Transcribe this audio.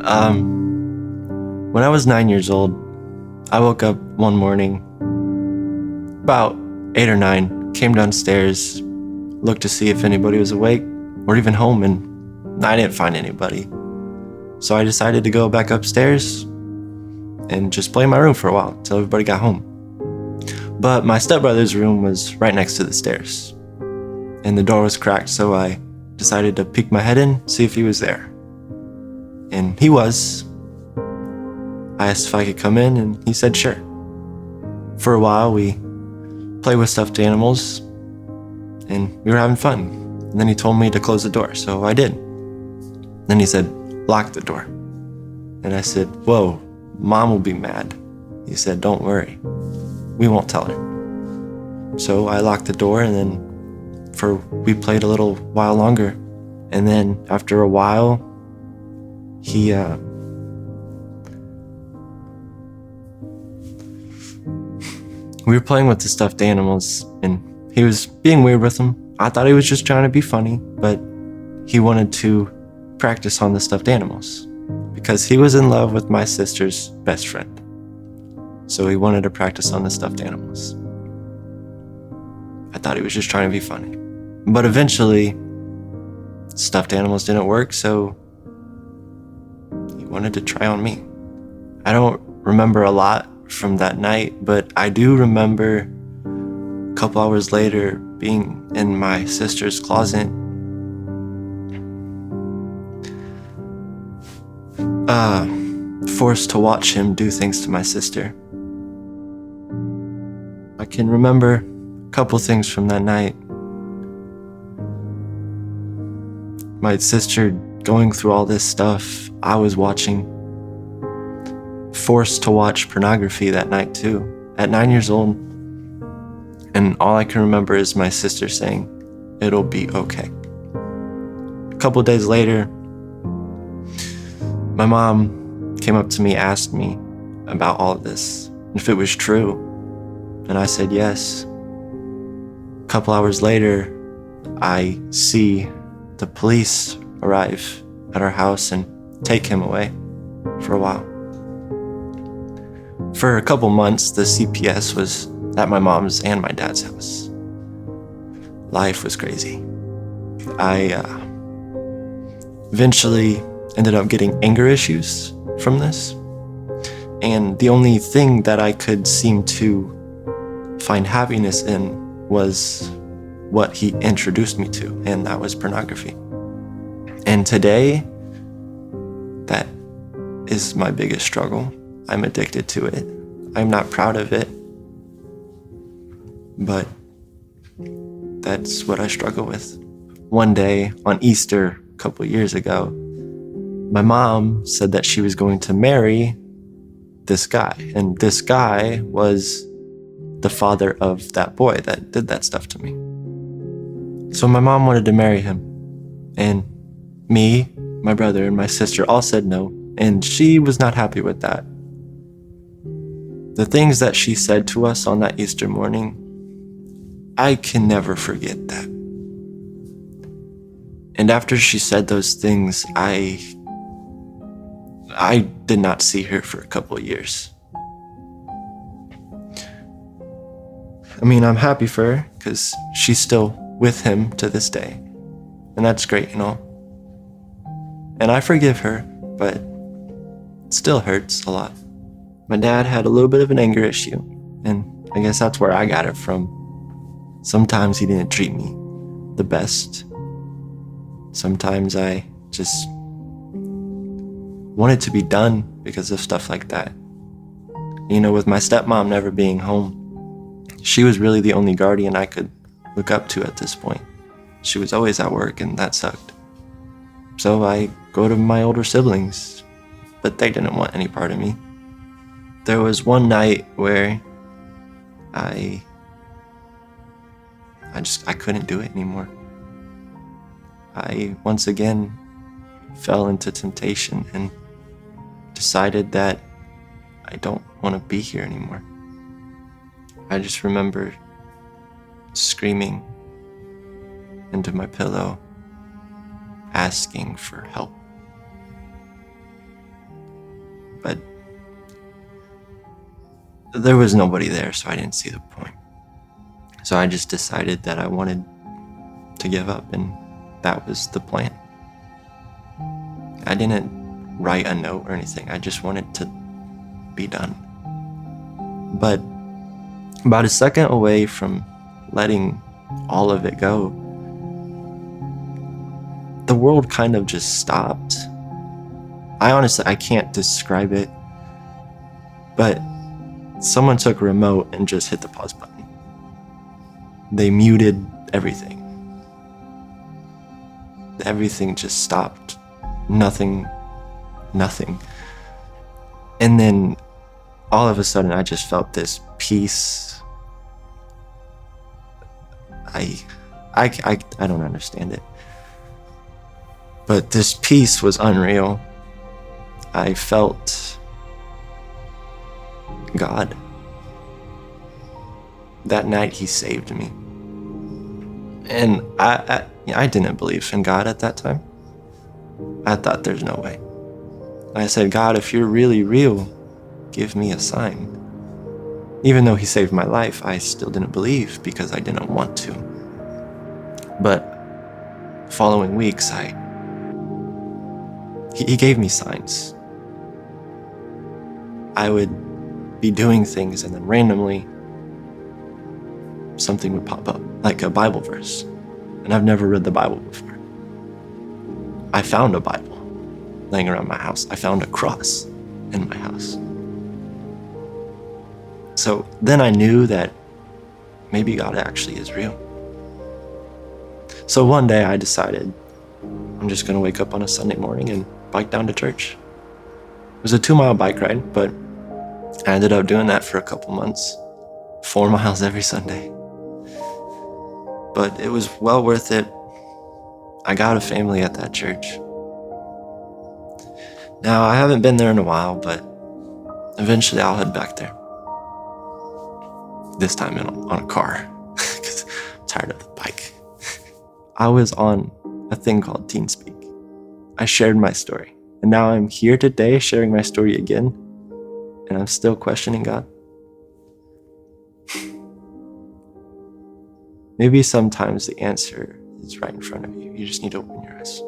When I was 9 years old, I woke up one morning, about 8 or 9, came downstairs, looked to see if anybody was awake or even home, and I didn't find anybody. So I decided to go back upstairs and just play in my room for a while until everybody got home. But my stepbrother's room was right next to the stairs, and the door was cracked, so I decided to peek my head in, see if he was there. And he was. I asked if I could come in, and he said sure. For a while, we played with stuffed animals, and we were having fun. And then he told me to close the door, so I did. Then he said, lock the door. And I said, whoa, Mom will be mad. He said, don't worry, we won't tell her. So I locked the door, and then we played a little while longer. And then after a while, we were playing with the stuffed animals, and he was being weird with them. I thought he was just trying to be funny, but he wanted to practice on the stuffed animals because he was in love with my sister's best friend. So he wanted to practice on the stuffed animals. I thought he was just trying to be funny. But eventually, stuffed animals didn't work, so he wanted to try on me. I don't remember a lot from that night, but I do remember a couple hours later being in my sister's closet, forced to watch him do things to my sister. I can remember a couple things from that night. My sister going through all this stuff, I was watching. Forced to watch pornography that night too, at 9 years old. And all I can remember is my sister saying, it'll be okay. A couple of days later, my mom came up to me, asked me about all of this, if it was true. And I said yes. A couple hours later, I see the police arrive at our house and take him away for a while. For a couple months, the CPS was at my mom's and my dad's house. Life was crazy. I eventually ended up getting anger issues from this. And the only thing that I could seem to find happiness in was what he introduced me to, and that was pornography. And today, that is my biggest struggle. I'm addicted to it. I'm not proud of it, but that's what I struggle with. One day on Easter a couple years ago, my mom said that she was going to marry this guy, and this guy was the father of that boy that did that stuff to me. So my mom wanted to marry him, and me, my brother, and my sister all said no, and she was not happy with that. The things that she said to us on that Easter morning, I can never forget that. And after she said those things, I did not see her for a couple of years. I mean, I'm happy for her because she's still with him to this day. And that's great, you know. And I forgive her, but it still hurts a lot. My dad had a little bit of an anger issue, and I guess that's where I got it from. Sometimes he didn't treat me the best. Sometimes I just wanted to be done because of stuff like that. You know, with my stepmom never being home, she was really the only guardian I could look up to at this point. She was always at work, and that sucked. So I go to my older siblings, but they didn't want any part of me. There was one night where I couldn't do it anymore. I once again fell into temptation and decided that I don't want to be here anymore. I just remember screaming into my pillow, asking for help. but there was nobody there, so I didn't see the point. So I just decided that I wanted to give up, and that was the plan. I didn't write a note or anything. I just wanted to be done. But about a second away from letting all of it go, the world kind of just stopped. I can't describe it, but someone took a remote and just hit the pause button. They muted everything. Everything just stopped. Nothing. And then all of a sudden I just felt this peace. I don't understand it. But this peace was unreal. I felt God. That night he saved me. And I didn't believe in God at that time. I thought there's no way. I said, God, if you're really real, give me a sign. Even though he saved my life, I still didn't believe because I didn't want to. But following weeks, he gave me signs. I would be doing things and then randomly something would pop up, like a Bible verse. And I've never read the Bible before. I found a Bible laying around my house. I found a cross in my house. So then I knew that maybe God actually is real. So one day I decided I'm just going to wake up on a Sunday morning and bike down to church. It was a 2-mile bike ride, but I ended up doing that for a couple months, 4 miles every Sunday. But it was well worth it. I got a family at that church. Now, I haven't been there in a while, but eventually I'll head back there. This time on a car, because I'm tired of the bike. I was on a thing called TeenSpeak. I shared my story, and now I'm here today sharing my story again, and I'm still questioning God. Maybe sometimes the answer is right in front of you. You just need to open your eyes.